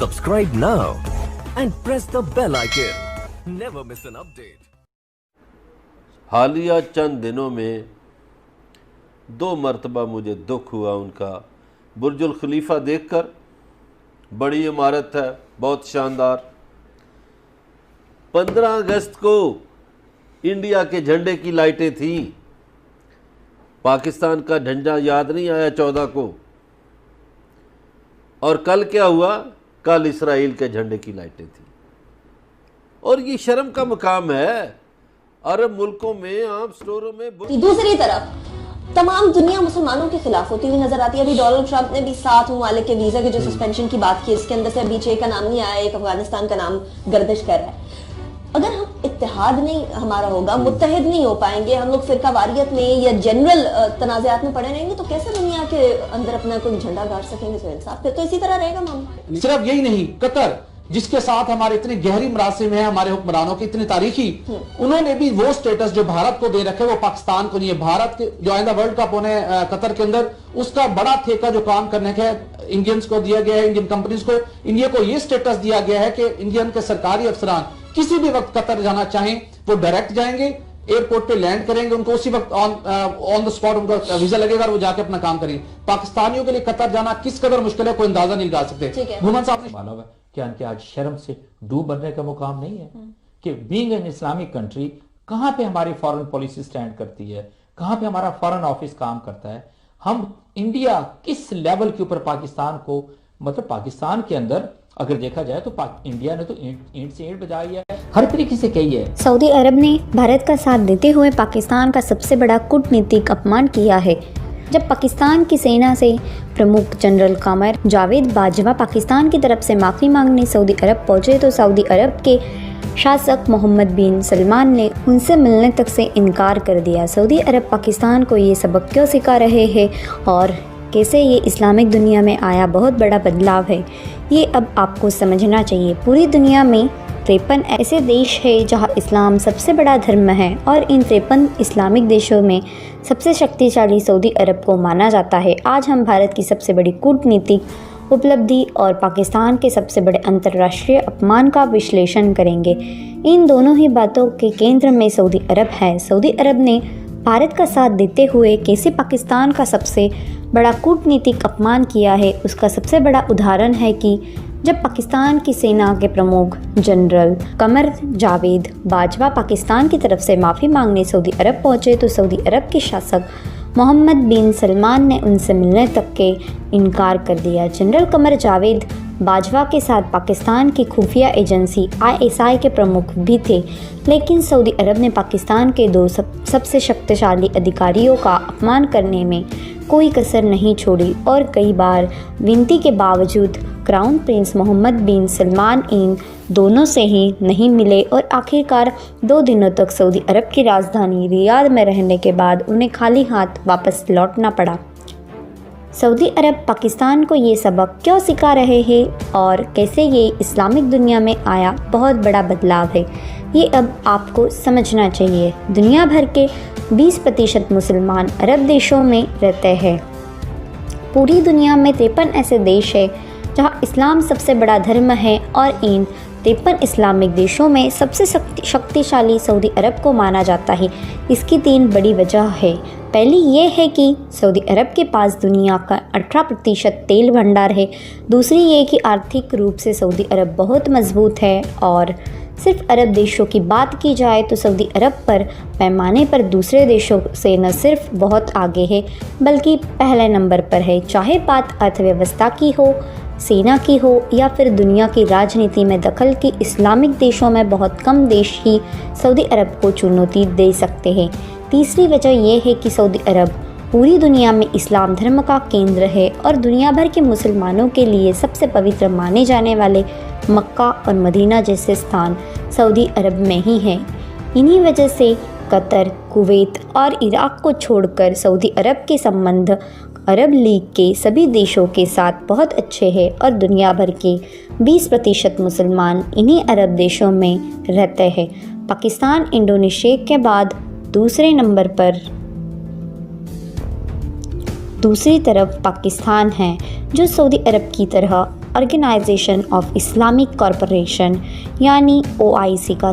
Subscribe now and press the bell icon. Never miss an update. हालिया चंद दिनों में 2 मरतबा मुझे दुख हुआ उनका बुर्जुल खलीफा देखकर। बड़ी इमारत है, बहुत शानदार। 15 अगस्त को इंडिया के झंडे की लाइटें थीं। पाकिस्तान का झंडा याद नहीं आया 14 को। और कल क्या हुआ? कल इसराइल के झंडे की लाइटें थी। और ये शर्म का मकाम है। अरब मुल्कों में आम स्टोरों में दूसरी तरफ तमाम दुनिया मुसलमानों के खिलाफ होती हुई नजर आती है। अभी डोनाल्ड ट्रंप ने भी 7 ममालिक के वीजा के जो सस्पेंशन की बात की, इसके अंदर से अभी 6 का नाम नहीं आया, एक अफगानिस्तान का नाम गर्दिश कर रहा है। अगर हम इत्तेहाद नहीं हमारा होगा, मुत्तहिद नहीं हो पाएंगे, हम लोग फिरका वारियत में या जनरल तनाज़ात में पड़े रहेंगे, तो कैसे दुनिया के अंदर अपना कोई झंडा गाड़ सकेंगे? तो इंसाफ फिर तो इसी तरह रहेगा मामला। सिर्फ यही नहीं, कतर जिसके साथ हमारे इतने गहरी मरासिम है, हमारे हुक्मरानों के इतने तारीखी, उन्होंने भी वो स्टेटस जो भारत को दे रखे वो पाकिस्तान को नहीं है। भारत के जो आइंदा वर्ल्ड कप होने कतर के अंदर, उसका बड़ा ठेका जो काम करने का इंडियंस को दिया गया है, इंडियन कंपनीज को, इंडिया को ये स्टेटस दिया गया है कि इंडियन के सरकारी अफसरान किसी भी वक्त कतर जाना चाहें वो डायरेक्ट जाएंगे, एयरपोर्ट पे लैंड करेंगे, उनको उसी वक्त ऑन द स्पॉट उनका वीजा लगेगा और वो जाके अपना काम करेंगे। पाकिस्तानियों के लिए कतर जाना किस कदर मुश्किल है, कोई अंदाजा नहीं लगा सकते। घुमन साहब ने मालूम है कि उनके आज शर्म से डूब बनने का मुकाम नहीं है कि बीइंग एन इस्लामिक कंट्री कहां पे हमारी फॉरेन पॉलिसी स्टैंड करती है, कहां पे हमारा फॉरेन ऑफिस काम करता है। हम इंडिया किस लेवल के ऊपर पाकिस्तान को, मतलब पाकिस्तान के अंदर अगर देखा जाए तो इंडिया ने तो ईंट से ईंट बजाई है, हर तरीके से कही है। सऊदी अरब ने भारत का साथ देते हुए पाकिस्तान का सबसे बड़ा कूटनीतिक अपमान किया है। जब पाकिस्तान की सेना से प्रमुख जनरल कमर जावेद बाजवा पाकिस्तान की तरफ से माफ़ी मांगने सऊदी अरब पहुंचे तो सऊदी अरब के शासक मोहम्मद बिन सलमान ने उनसे मिलने तक से इनकार कर दिया। सऊदी अरब पाकिस्तान को ये सबक क्यों सिखा रहे हैं और कैसे ये इस्लामिक दुनिया में आया बहुत बड़ा बदलाव है, ये अब आपको समझना चाहिए। पूरी दुनिया में 53 ऐसे देश है जहां इस्लाम सबसे बड़ा धर्म है और इन 53 इस्लामिक देशों में सबसे शक्तिशाली सऊदी अरब को माना जाता है। आज हम भारत की सबसे बड़ी कूटनीतिक उपलब्धि और पाकिस्तान के सबसे बड़े अंतर्राष्ट्रीय अपमान का विश्लेषण करेंगे। इन दोनों ही बातों के केंद्र में सऊदी अरब है। सऊदी अरब ने भारत का साथ देते हुए कैसे पाकिस्तान का सबसे बड़ा कूटनीतिक अपमान किया है, उसका सबसे बड़ा उदाहरण है कि जब पाकिस्तान की सेना के प्रमुख जनरल कमर जावेद बाजवा पाकिस्तान की तरफ से माफ़ी मांगने सऊदी अरब पहुंचे तो सऊदी अरब के शासक मोहम्मद बिन सलमान ने उनसे मिलने तक के इनकार कर दिया। जनरल कमर जावेद बाजवा के साथ पाकिस्तान की खुफिया एजेंसी ISI के प्रमुख भी थे, लेकिन सऊदी अरब ने पाकिस्तान के 2 सबसे शक्तिशाली अधिकारियों का अपमान करने में कोई कसर नहीं छोड़ी और कई बार विनती के बावजूद क्राउन प्रिंस मोहम्मद बिन सलमान इन दोनों से ही नहीं मिले और आखिरकार 2 दिनों तक सऊदी अरब की राजधानी रियाद में रहने के बाद उन्हें खाली हाथ वापस लौटना पड़ा। सऊदी अरब पाकिस्तान को ये सबक क्यों सिखा रहे हैं और कैसे ये इस्लामिक दुनिया में आया बहुत बड़ा बदलाव है, ये अब आपको समझना चाहिए। दुनिया भर के 20% मुसलमान अरब देशों में रहते हैं। पूरी दुनिया में 53 ऐसे देश हैं जहां इस्लाम सबसे बड़ा धर्म है और इन 53 इस्लामिक देशों में सबसे शक्तिशाली सऊदी अरब को माना जाता है। इसकी 3 बड़ी वजह है। पहली ये है कि सऊदी अरब के पास दुनिया का 18% तेल भंडार है। दूसरी ये कि आर्थिक रूप से सऊदी अरब बहुत मजबूत है और सिर्फ अरब देशों की बात की जाए तो सऊदी अरब पर पैमाने पर दूसरे देशों से न सिर्फ बहुत आगे है बल्कि पहले नंबर पर है। चाहे बात अर्थव्यवस्था की हो, सेना की हो या फिर दुनिया की राजनीति में दखल की, इस्लामिक देशों में बहुत कम देश ही सऊदी अरब को चुनौती दे सकते हैं। तीसरी वजह यह है कि सऊदी अरब पूरी दुनिया में इस्लाम धर्म का केंद्र है और दुनिया भर के मुसलमानों के लिए सबसे पवित्र माने जाने वाले मक्का और मदीना जैसे स्थान सऊदी अरब में ही हैं। इन्हीं वजह से कतर, कुवैत और इराक को छोड़कर सऊदी अरब के संबंध अरब लीग के सभी देशों के साथ बहुत अच्छे हैं और दुनिया भर के 20% मुसलमान इन्हीं अरब देशों में रहते हैं। पाकिस्तान इंडोनेशिया के बाद दूसरे नंबर पर दूसरी तरफ पाकिस्तान है जो सऊदी अरब की तरह ऑर्गेनाइजेशन ऑफ इस्लामिक कॉरपोरेशन यानी OIC का